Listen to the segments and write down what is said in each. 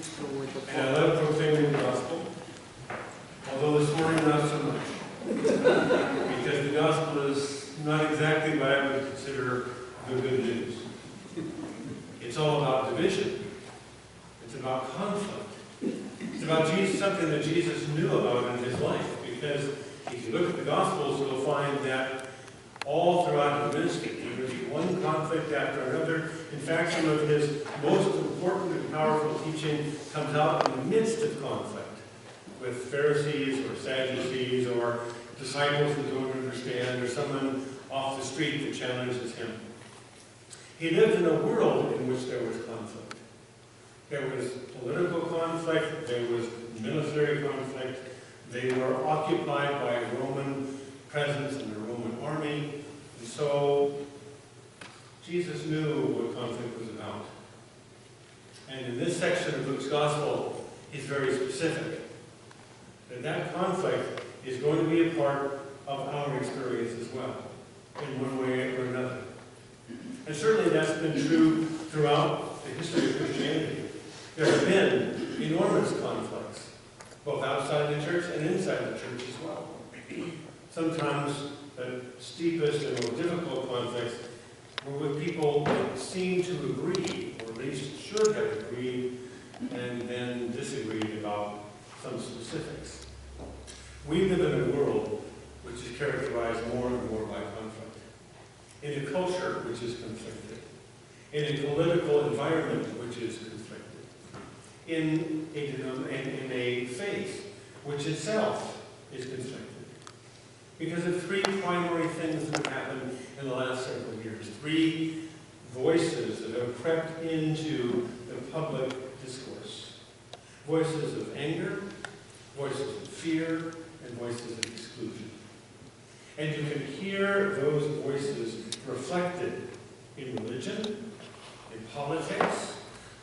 And I love proclaiming the gospel, although this morning not so much. Because the gospel is not exactly what I would consider the good news. It's all about division. It's about conflict. It's about Jesus, something that Jesus knew about in his life. Because if you look at the Gospels, you'll find that all throughout his ministry, there was one conflict after another. In fact, some of his most important and powerful teaching comes out in the midst of conflict with Pharisees or Sadducees or disciples who don't understand or someone off the street that challenges him. He lived in a world in which there was conflict. There was political conflict, there was military conflict. They were occupied by a Roman presence and a Roman army. And so Jesus knew what conflict was about. And in this section of Luke's Gospel, he's very specific that conflict is going to be a part of our experience as well, in one way or another. And certainly that's been true throughout the history of Christianity. There have been enormous conflicts, both outside the church and inside the church as well. Sometimes the steepest and most difficult conflicts were with people that seemed to agree, or at least should have agreed, and then disagreed about some specifics. We live in a world which is characterized more and more by conflict, in a culture which is conflicted, in a political environment which is conflicted, in a faith which itself is conflicted. Because of three primary things that have happened in the last several years. Three voices that have crept into the public discourse. Voices of anger, voices of fear, and voices of exclusion. And you can hear those voices reflected in religion, in politics.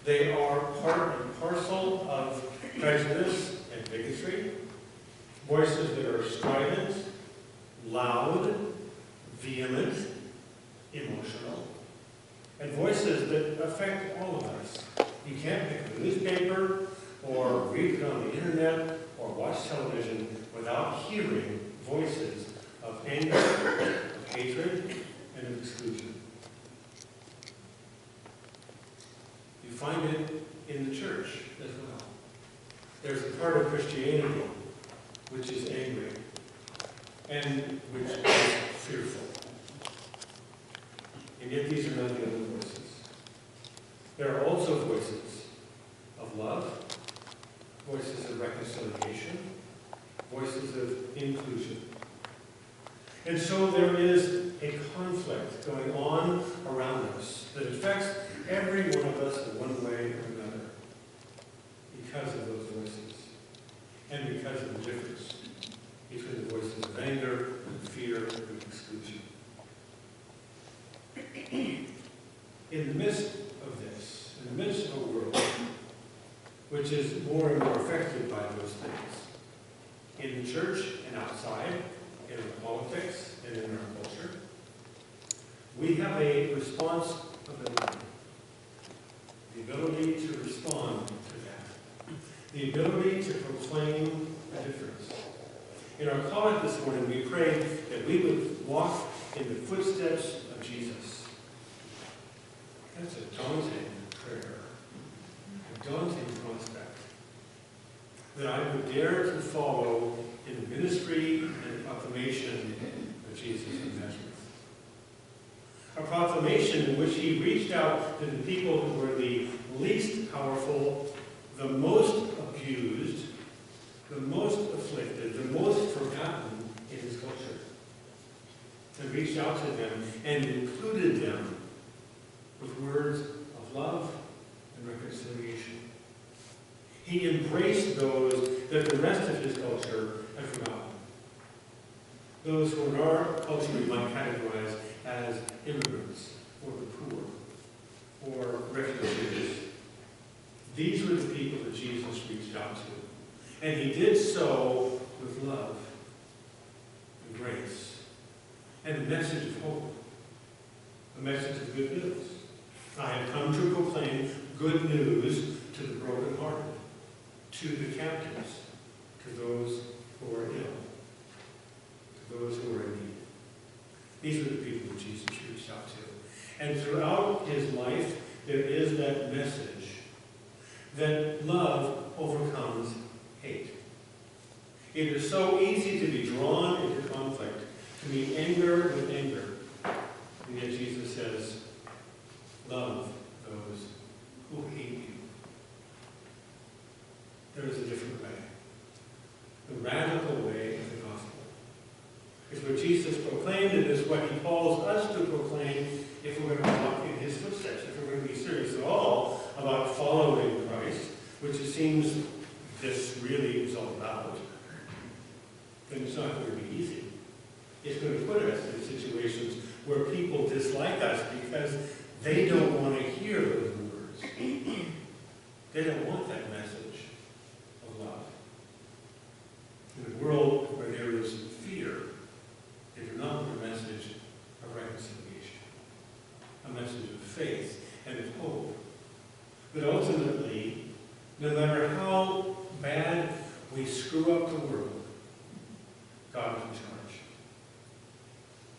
They are part and parcel of prejudice and bigotry. Voices that are strident, loud, vehement, emotional, and voices that affect all of us. You can't pick up a newspaper or read it on the internet or watch television without hearing voices of anger, of hatred, and of exclusion. You find it in the church as well. There's a part of Christianity which is angry and which is fearful. And yet these are not the only voices. There are also voices of love, voices of reconciliation, voices of inclusion. And so there is a conflict going on around us that affects every one of us in one way or another because of those voices and because of the difference between the voices of anger, and fear, and exclusion. In the midst of this, in the midst of a world which is more and more affected by those things, in the church and outside, in our politics and in our culture, we have a responsibility. The ability to respond to that. The ability to proclaim a difference. In our collect this morning, we prayed that we would walk in the footsteps of Jesus. That's a daunting prayer, a daunting prospect. That I would dare to follow in the ministry and proclamation of Jesus of Nazareth. A proclamation in which he reached out to the people who were the least powerful, the most abused, the most afflicted, the most forgotten in his culture. And reached out to them and included them with words of love and reconciliation. He embraced those that the rest of his culture had forgotten. Those who in our culture we might categorize as immigrants, or the poor, or refugees. These were the people that Jesus reached out to. And he did so with love and grace and a message of hope, a message of good news. I have come to proclaim good news to the brokenhearted, to the captives, to those who are ill, to those who are in need. These are the people that Jesus reached out to. And throughout his life, there is that message that love overcomes hate. It is so easy to be drawn into conflict, to meet anger with anger. And yet Jesus says, love those who hate you. There is a different way. The radical way of the gospel is what Jesus proclaimed, and is what he calls us to proclaim if we're going to walk in his footsteps, if we're going to be serious at all about following Christ, which it seems this really is all about. Then it's not going to be easy. It's going to put us in situations where people dislike us because they don't want to hear those words. They don't want that message of love. In a world where there is fear, they do not want a message of reconciliation, a message of faith and of hope. But ultimately, no matter how bad we screw up the world, God is in charge.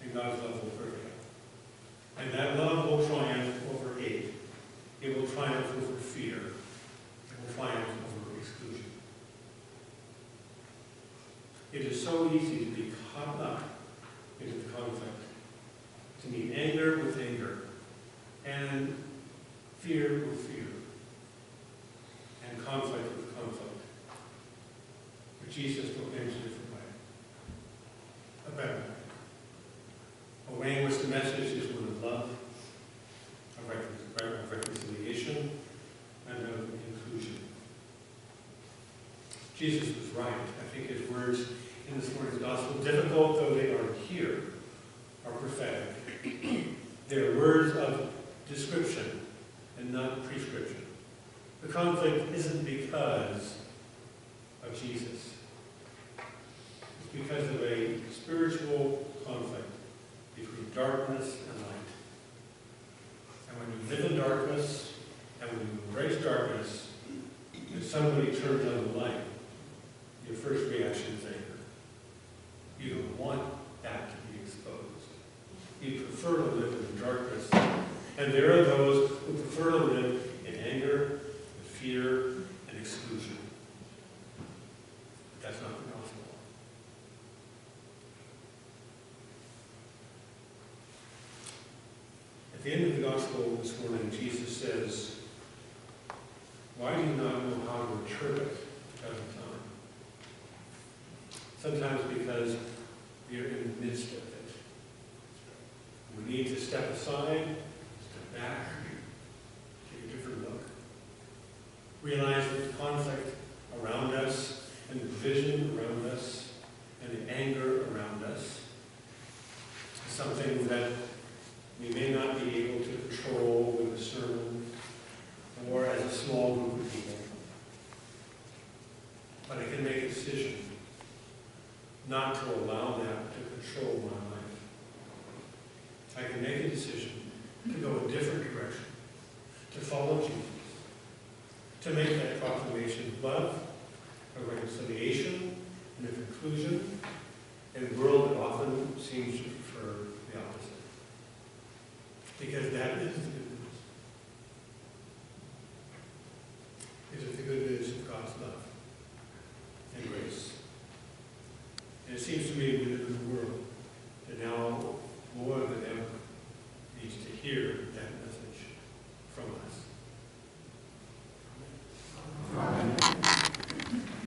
And God's love will prevail. And that love will triumph over hate. It will triumph over fear. It will triumph over exclusion. It is so easy to be caught up into the conflict, to meet anger with anger, and fear with fear, and conflict with conflict. But Jesus proclaims a different way, a better way. A way in which the message is one of love, of reconciliation, and of inclusion. Jesus was right. I think his words in this morning's gospel, difficult though they are here, are prophetic. They are words of description and not prescription. The conflict isn't because of Jesus. It's because of a spiritual conflict between darkness and light. And when you live in darkness, and when you embrace darkness, if somebody turns on the light, your first reaction is anger. You don't want that to be exposed. You prefer to live in the darkness. And there are those who prefer to live in anger, in fear, and exclusion. But that's not the gospel. At the end of the gospel this morning, Jesus says, why do you not know how to interpret the present time? Sometimes because we are in the midst of it. We need to step aside, step back, take a different look. Realize that the conflict around us, and the division around us, and the anger around us is something that we may not be able to control with a sermon or as a small group of people. But I can make a decision not to allow that to control my life. I can make a decision to go a different direction, to follow Jesus, to make that proclamation of love, of reconciliation, and of inclusion in a world that often seems to prefer the opposite. Because that is the good news. It is the good news of God's love and grace. And it seems to me we live in a world that now more than ever needs to hear